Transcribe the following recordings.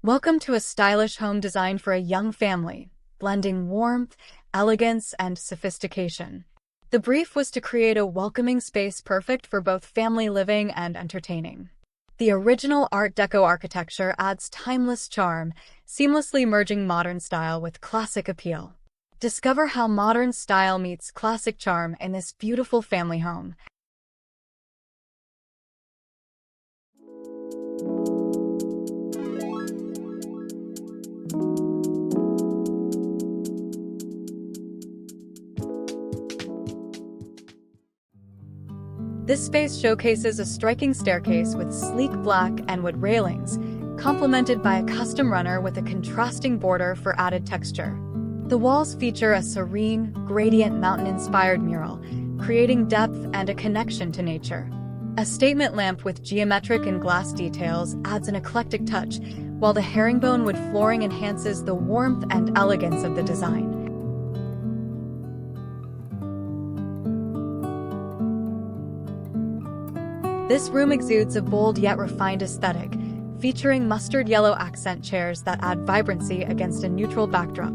Welcome to a stylish home designed for a young family, blending warmth, elegance, and sophistication. The brief was to create a welcoming space perfect for both family living and entertaining. The original Art Deco architecture adds timeless charm, seamlessly merging modern style with classic appeal. Discover how modern style meets classic charm in this beautiful family home. This space showcases a striking staircase with sleek black and wood railings, complemented by a custom runner with a contrasting border for added texture. The walls feature a serene, gradient mountain-inspired mural, creating depth and a connection to nature. A statement lamp with geometric and glass details adds an eclectic touch, while the herringbone wood flooring enhances the warmth and elegance of the design. This room exudes a bold yet refined aesthetic, featuring mustard yellow accent chairs that add vibrancy against a neutral backdrop.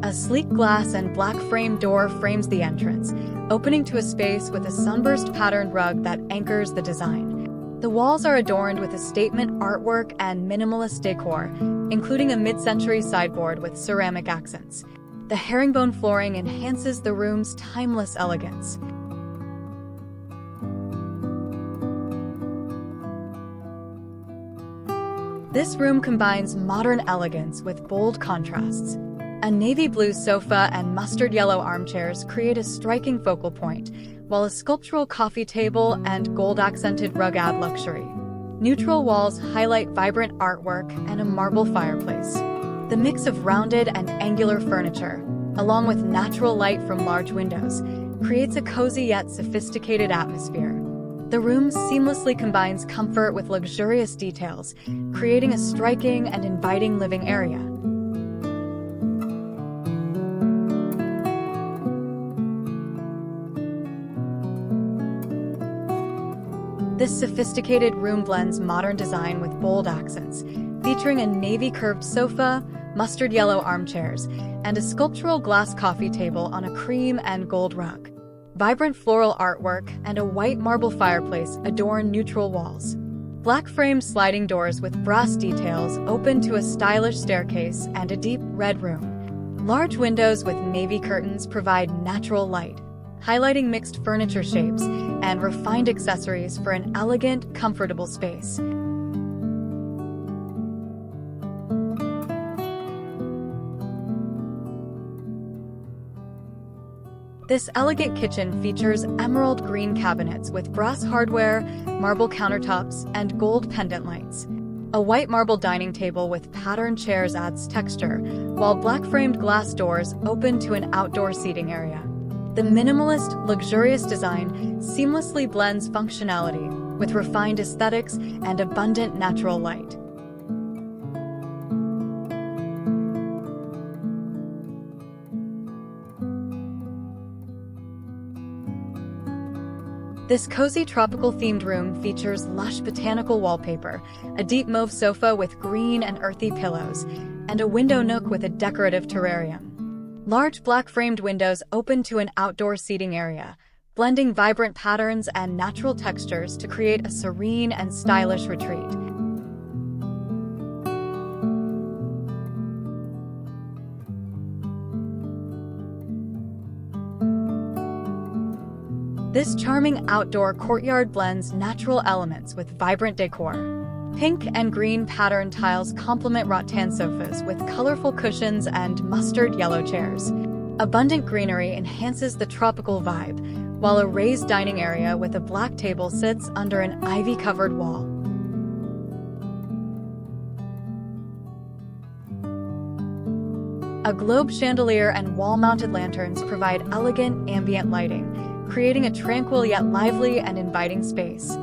A sleek glass and black frame door frames the entrance, opening to a space with a sunburst patterned rug that anchors the design. The walls are adorned with a statement artwork and minimalist decor, including a mid-century sideboard with ceramic accents. The herringbone flooring enhances the room's timeless elegance. This room combines modern elegance with bold contrasts. A navy blue sofa and mustard yellow armchairs create a striking focal point, while a sculptural coffee table and gold-accented rug add luxury. Neutral walls highlight vibrant artwork and a marble fireplace. The mix of rounded and angular furniture, along with natural light from large windows, creates a cozy yet sophisticated atmosphere. The room seamlessly combines comfort with luxurious details, creating a striking and inviting living area. This sophisticated room blends modern design with bold accents, featuring a navy curved sofa, mustard yellow armchairs, and a sculptural glass coffee table on a cream and gold rug. Vibrant floral artwork and a white marble fireplace adorn neutral walls. Black framed sliding doors with brass details open to a stylish staircase and a deep red room. Large windows with navy curtains provide natural light, highlighting mixed furniture shapes and refined accessories for an elegant, comfortable space. This elegant kitchen features emerald green cabinets with brass hardware, marble countertops, and gold pendant lights. A white marble dining table with patterned chairs adds texture, while black-framed glass doors open to an outdoor seating area. The minimalist, luxurious design seamlessly blends functionality with refined aesthetics and abundant natural light. This cozy tropical-themed room features lush botanical wallpaper, a deep mauve sofa with green and earthy pillows, and a window nook with a decorative terrarium. Large black-framed windows open to an outdoor seating area, blending vibrant patterns and natural textures to create a serene and stylish retreat. This charming outdoor courtyard blends natural elements with vibrant decor. Pink and green pattern tiles complement rattan sofas with colorful cushions and mustard yellow chairs. Abundant greenery enhances the tropical vibe, while a raised dining area with a black table sits under an ivy-covered wall. A globe chandelier and wall-mounted lanterns provide elegant ambient lighting, creating a tranquil yet lively and inviting space.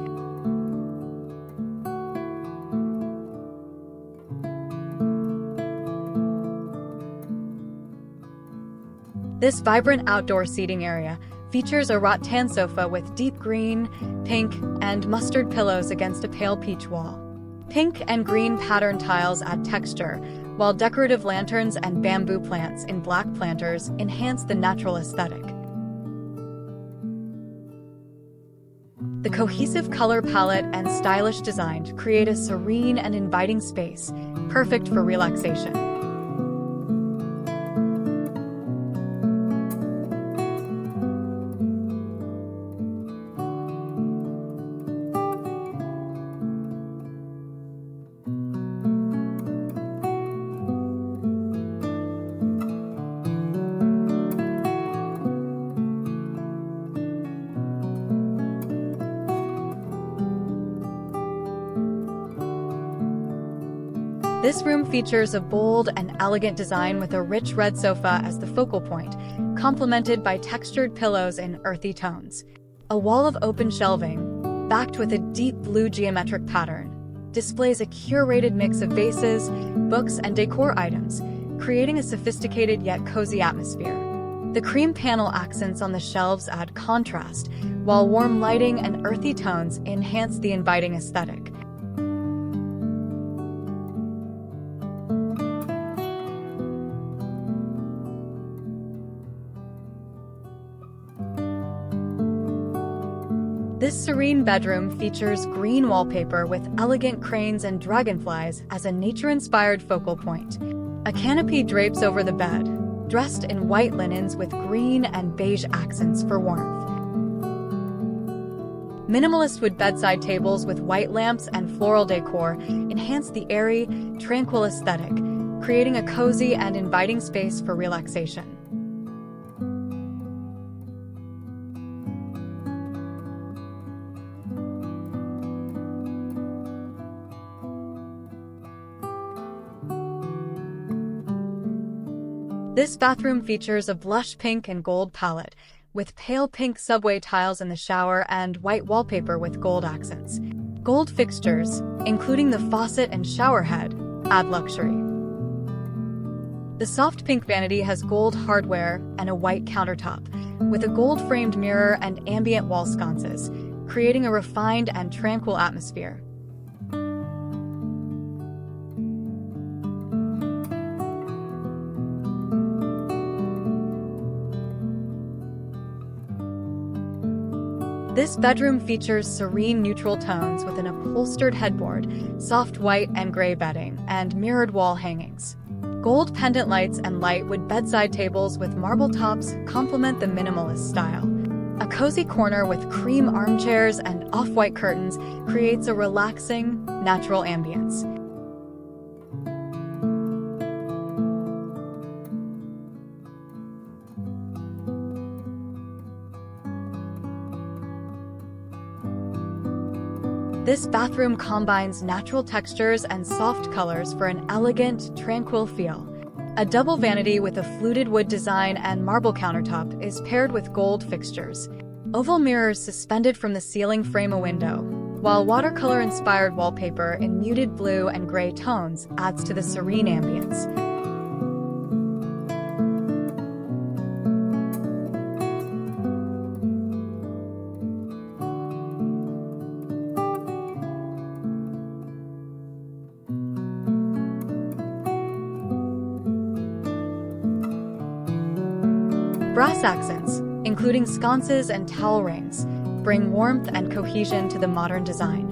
This vibrant outdoor seating area features a rattan sofa with deep green, pink, and mustard pillows against a pale peach wall. Pink and green pattern tiles add texture, while decorative lanterns and bamboo plants in black planters enhance the natural aesthetic. The cohesive color palette and stylish design create a serene and inviting space, perfect for relaxation. This room features a bold and elegant design with a rich red sofa as the focal point, complemented by textured pillows in earthy tones. A wall of open shelving, backed with a deep blue geometric pattern, displays a curated mix of vases, books, and decor items, creating a sophisticated yet cozy atmosphere. The cream panel accents on the shelves add contrast, while warm lighting and earthy tones enhance the inviting aesthetic. This serene bedroom features green wallpaper with elegant cranes and dragonflies as a nature-inspired focal point. A canopy drapes over the bed, dressed in white linens with green and beige accents for warmth. Minimalist wood bedside tables with white lamps and floral decor enhance the airy, tranquil aesthetic, creating a cozy and inviting space for relaxation. This bathroom features a blush pink and gold palette, with pale pink subway tiles in the shower and white wallpaper with gold accents. Gold fixtures, including the faucet and shower head, add luxury. The soft pink vanity has gold hardware and a white countertop, with a gold-framed mirror and ambient wall sconces, creating a refined and tranquil atmosphere. This bedroom features serene neutral tones with an upholstered headboard, soft white and gray bedding, and mirrored wall hangings. Gold pendant lights and lightwood bedside tables with marble tops complement the minimalist style. A cozy corner with cream armchairs and off-white curtains creates a relaxing, natural ambience. This bathroom combines natural textures and soft colors for an elegant, tranquil feel. A double vanity with a fluted wood design and marble countertop is paired with gold fixtures. Oval mirrors suspended from the ceiling frame a window, while watercolor-inspired wallpaper in muted blue and gray tones adds to the serene ambience. Brass accents, including sconces and towel rings, bring warmth and cohesion to the modern design.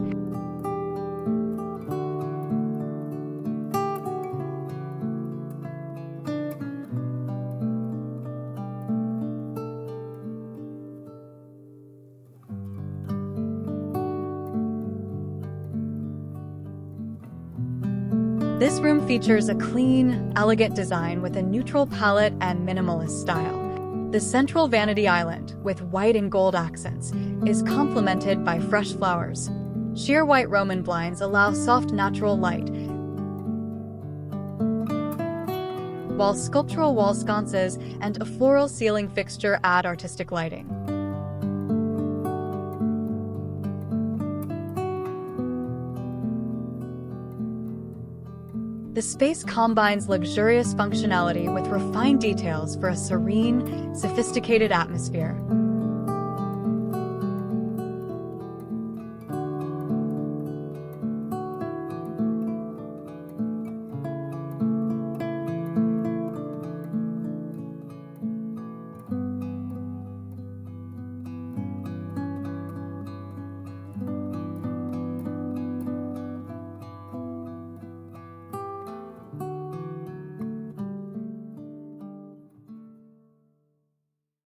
This room features a clean, elegant design with a neutral palette and minimalist style. The central vanity island, with white and gold accents, is complemented by fresh flowers. Sheer white Roman blinds allow soft natural light, while sculptural wall sconces and a floral ceiling fixture add artistic lighting. The space combines luxurious functionality with refined details for a serene, sophisticated atmosphere.